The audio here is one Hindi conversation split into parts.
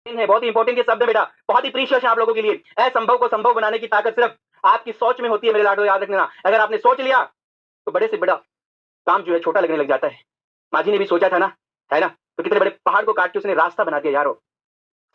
है, बहुत ही इंपॉर्टेंट ये शब्द है बेटा, बहुत ही प्रीशियस है आप लोगों के लिए। असंभव को संभव बनाने की ताकत सिर्फ आपकी सोच में होती है मेरे लाडो, याद रखना। अगर आपने सोच लिया तो बड़े से बड़ा काम जो है छोटा लगने लग जाता है। माझी ने भी सोचा था ना, है ना, तो कितने बड़े पहाड़ को काट के उसने रास्ता बना दिया यारो,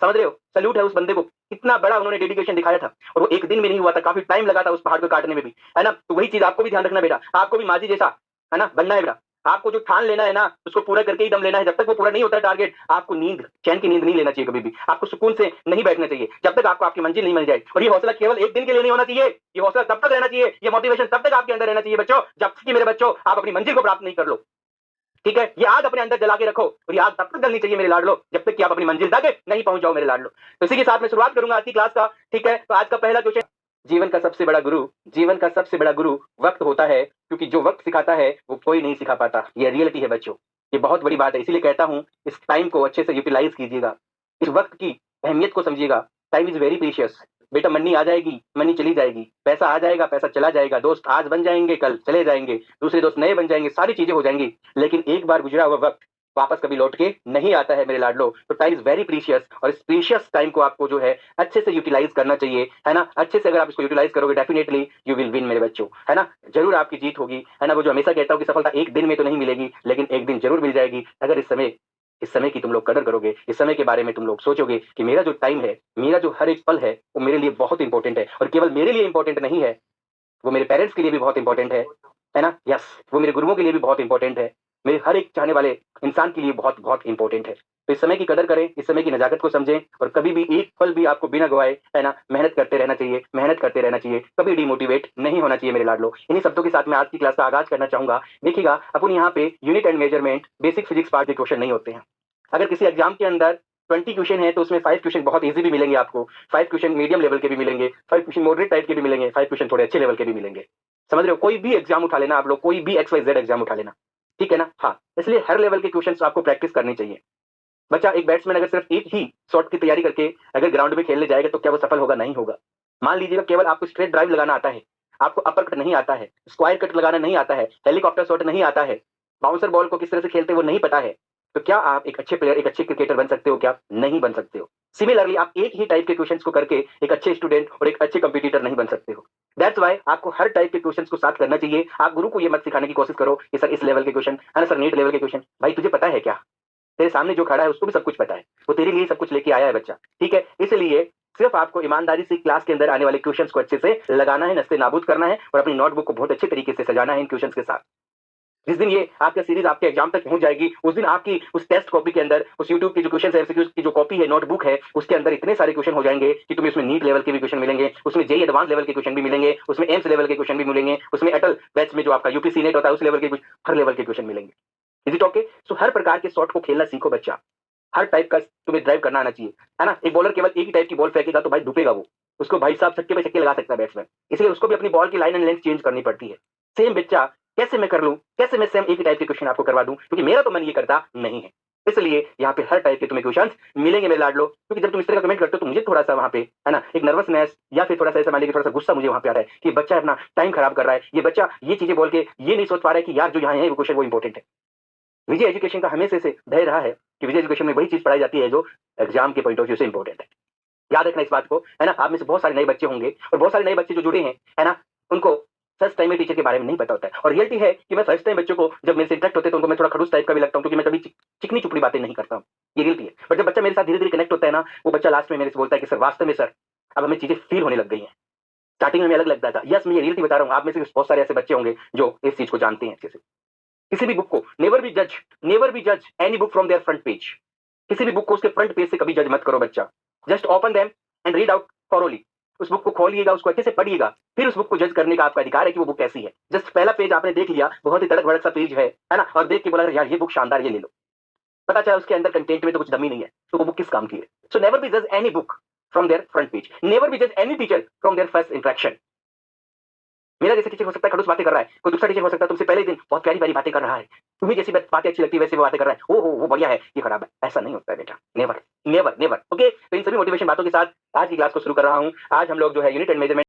समझ रहे हो। सल्यूट है उस बंदे को, कितना बड़ा उन्होंने डेडिकेशन दिखाया था, और वो एक दिन में नहीं हुआ था, काफी टाइम लगा था उस पहाड़ को काटने में भी, है ना। तो वही चीज आपको भी ध्यान रखना बेटा, आपको भी माझी जैसा, है ना, बनना है बेटा। आपको जो ठान लेना है ना, उसको पूरा करके ही दम लेना है। जब तक वो पूरा नहीं होता टारगेट, आपको नींद, चैन की नींद नहीं लेना चाहिए कभी भी। आपको सुकून से नहीं बैठना चाहिए जब तक आपको आपकी मंजिल नहीं मिल जाए। और ये हौसला केवल एक दिन के लिए नहीं होना चाहिए, ये हौसला तब तक रहना चाहिए, ये मोटिवेशन तब तक आपके अंदर रहना चाहिए बच्चों, जब तक कि मेरे बच्चों आप अपनी मंजिल को प्राप्त नहीं कर लो। ठीक है, ये आग अपने अंदर जला के रखो, और ये आग तब तक जलनी चाहिए मेरे लाडलो जब तक कि आप अपनी मंजिल तक नहीं पहुंच जाओ मेरे लाडलो। तो इसी के साथ मैं शुरुआत करूंगा आज की क्लास का। ठीक है, तो आज का पहला क्वेश्चन, जीवन का सबसे बड़ा गुरु, जीवन का सबसे बड़ा गुरु वक्त होता है, क्योंकि जो वक्त सिखाता है वो कोई नहीं सिखा पाता। ये रियलिटी है बच्चों, ये बहुत बड़ी बात है, इसीलिए कहता हूं इस टाइम को अच्छे से यूटिलाइज कीजिएगा, इस वक्त की अहमियत को समझिएगा। टाइम इज वेरी प्रीशियस बेटा। मनी आ जाएगी, मनी चली जाएगी, पैसा आ जाएगा, पैसा चला जाएगा, दोस्त आज बन जाएंगे, कल चले जाएंगे, दूसरे दोस्त नए बन जाएंगे, सारी चीजें हो जाएंगी, लेकिन एक बार गुजरा हुआ वक्त वापस कभी लौट के नहीं आता है मेरे लाडलो। तो टाइम इज वेरी प्रीशियस, और इस प्रीशियस टाइम को आपको जो है अच्छे से यूटिलाइज करना चाहिए, है ना। अच्छे से अगर आप इसको यूटिलाइज करोगे डेफिनेटली यू विल विन मेरे बच्चों, है ना। जरूर आपकी जीत होगी, है ना। वो जो हमेशा कहता हूँ कि सफलता एक दिन में तो नहीं मिलेगी, लेकिन एक दिन जरूर मिल जाएगी, अगर इस समय की तुम लोग कदर करोगे, इस समय के बारे में तुम लोग सोचोगे कि मेरा जो टाइम है, मेरा जो हर एक पल है, वो मेरे लिए बहुत इंपॉर्टेंट है। और केवल मेरे लिए इंपॉर्टेंट नहीं है, वो मेरे पेरेंट्स के लिए भी बहुत इंपॉर्टेंट है ना। यस, वो मेरे गुरुओं के लिए भी बहुत इंपॉर्टेंट है, मेरे हर एक चाहने वाले इंसान के लिए बहुत बहुत इंपॉर्टेंट है। तो इस समय की कदर करें, इस समय की नजाकत को समझें, और कभी भी एक पल भी आपको बिना गवाए, है ना, मेहनत करते रहना चाहिए, मेहनत करते रहना चाहिए, कभी डिमोटिवेट नहीं होना चाहिए मेरे लाडलो। इन्हीं शब्दों के साथ मैं आज की क्लास का आगाज करना चाहूंगा। देखिएगा, अपन यहाँ पे unit and measurement basic physics part के क्वेश्चन नहीं होते हैं। अगर किसी एग्जाम के अंदर 20 क्वेश्चन है तो उसमें 5 क्वेश्चन बहुत इजी भी मिलेंगे आपको, 5 क्वेश्चन मीडियम लेवल के भी मिलेंगे, 5 क्वेश्चन मॉडरेट टाइप के भी मिलेंगे, 5 क्वेश्चन थोड़े अच्छे लेवल के भी मिलेंगे। समझ रहे हो, कोई भी एग्जाम उठा लेना आप लोग, कोई भी XYZ एग्जाम उठा लेना, ठीक है ना। हाँ, इसलिए हर लेवल के क्वेश्चन आपको प्रैक्टिस करनी चाहिए। बच्चा, एक बैट्समैन अगर सिर्फ एक ही शॉट की तैयारी करके अगर ग्राउंड में खेलने जाएगा तो क्या वो सफल होगा? नहीं होगा। मान लीजिएगा केवल आपको स्ट्रेट ड्राइव लगाना आता है, आपको अपर कट नहीं आता है, स्क्वायर कट लगाना नहीं आता है, हेलीकॉप्टर शॉट नहीं आता है, बाउंसर बॉल को किस तरह से खेलते वो नहीं पता है, तो क्या आप एक अच्छे प्लेयर, एक अच्छे क्रिकेटर बन सकते हो? क्या नहीं बन सकते हो। सिमिलरली आप एक ही टाइप के क्वेश्चंस को करके एक अच्छे स्टूडेंट और एक अच्छे कंपटीटर नहीं बन सकते हो। दैट्स व्हाई आपको हर टाइप के क्वेश्चंस को साथ करना चाहिए। आप गुरु को ये मत सिखाने की कोशिश करो कि सर इस लेवल के क्वेश्चन, है ना सर नीट लेवल के क्वेश्चन, भाई तुझे पता है क्या? तेरे सामने जो खड़ा है उसको भी सब कुछ पता है, वो तेरे लिए सब कुछ लेके आया है बच्चा, ठीक है। इसलिए सिर्फ आपको ईमानदारी से क्लास के अंदर आने वाले क्वेश्चंस को अच्छे से लगाना है, नस्ते नाबूद करना है, और अपनी नोटबुक को बहुत अच्छे तरीके से सजाना है इन क्वेश्चंस के साथ। जिस दिन ये आपका सीरीज आपके एग्जाम तक पहुंच जाएगी, उस दिन आपकी उस टेस्ट कॉपी के अंदर, उस यूट्यूब की जो क्वेश्चन एमसीक्यूज की जो कॉपी है, नोटबुक है, उसके अंदर इतने सारे क्वेश्चन हो जाएंगे कि तुम्हें उसमें नीट लेवल के भी क्वेश्चन मिलेंगे, उसमें जेईई एडवांस लेवल के क्वेश्चन भी मिलेंगे, उसमें एम्स लेवल के क्वेश्चन भी मिलेंगे, उसमें अटल बैच में जो आपका यूपीसी नेट होता है उस लेवल के कुछ, हर लेवल के क्वेश्चन मिलेंगे। Is it okay? सो हर प्रकार के शॉट को खेलना सीखो बच्चा, हर टाइप का तुम्हें ड्राइव करना आना चाहिए, है ना। एक बॉलर केवल एक ही टाइप की बॉल फेंकेगा तो भाई डूबेगा वो, उसको भाई साहब छक्के पे छक्के लगा सकता है बैट्समैन, इसलिए उसको भी अपनी बॉल की लाइन एंड लेंथ चेंज करनी पड़ती है। सेम बच्चा, कैसे मैं कर लूं, कैसे मैं सेम एक ही टाइप के क्वेश्चन आपको करवा दूं, क्योंकि मेरा तो मन ये करता नहीं है। इसलिए यहाँ पे हर टाइप के तुम्हें क्वेश्चन मिलेंगे मेरे लाडलो, क्योंकि जब तुम इस तरह का कमेंट करते हो तो मुझे थोड़ा सा वहाँ पे, है ना, एक नर्वसनेस या फिर थोड़ा सा ऐसा मान लीजिए थोड़ा सा गुस्सा मुझे वहाँ पे आ रहा है कि बच्चा अपना टाइम खराब कर रहा है, ये बच्चा ये चीजें बोल के ये नहीं सोच पा रहा है कि यार जो यहाँ है वो क्वेश्चन वो इंपॉर्टेंट है। विजय एजुकेशन का हमेशा से ध्येय रहा है कि विजय एजुकेशन में वही चीज पढ़ाई जाती है जो एग्जाम के पॉइंट ऑफ व्यू से इंपॉर्टेंट है। याद रखना इस बात को, है ना। आप में से बहुत सारे नए बच्चे होंगे, और बहुत सारे नए बच्चे जो जुड़े हैं, है ना, उनको फर्स्ट टाइम में टीचर के बारे में नहीं पता होता है। और रियलिटी है कि मैं फर्स्ट टाइम बच्चों को जब मेरे से इंटरेक्ट होते हैं तो उनको मैं थोड़ा खड़ूस टाइप का भी लगता हूँ, क्योंकि मैं कभी चिकनी चुपड़ी बातें नहीं करता हूँ, ये रियलिटी है। बट जब बच्चा मेरे साथ धीरे धीरे कनेक्ट होता है ना, वो बच्चा लास्ट में मेरे से बोलता है कि सर वास्तव में सर अब हमें चीजें फील होने लग गई हैं। स्टार्टिंग में अलग लगता था, यस मैं ये रियलिटी बता रहा हूँ, आप में से बहुत सारे ऐसे बच्चे होंगे जो इस चीज को जानते हैं अच्छे से। किसी भी बुक को नेवर बी जज any book from their front page, किसी भी बुक को उसके फ्रंट पेज से कभी जज मत करो बच्चा। Just open them and read out thoroughly, उस बुक को खोलिएगा, उसको अच्छे से पढ़िएगा, फिर उस बुक को जज करने का आपका अधिकार है कि वो बुक कैसी है। जस्ट पहला पेज आपने देख लिया, बहुत ही तड़क भड़क सा पेज है ना, और देख के बोला यार ये बुक शानदार, ये ले लो, पता चला उसके अंदर कंटेंट में तो कुछ दम ही नहीं है, तो वो बुक किस काम की है। सो नेवर बी जज any book from their front page, never be जज any teacher from there first interaction. मेरा जैसे टीचर हो सकता है खड़ूस बातें कर रहा है, कोई दूसरा टीचर हो सकता है तुमसे पहले दिन बहुत प्यारी प्यारी बातें कर रहा है, तुम्हें जैसी बातें अच्छी लगती है वैसे वो बातें कर रहा है, वो बढ़िया है, ये खराब है, ऐसा नहीं होता है बेटा, नेवर नेवर नेवर। ओके, तो इन सभी मोटिवेशन बातों के साथ आज की क्लास को शुरू कर रहा हूं। आज हम लोग जो है यूनिट एंड मेजरमेंट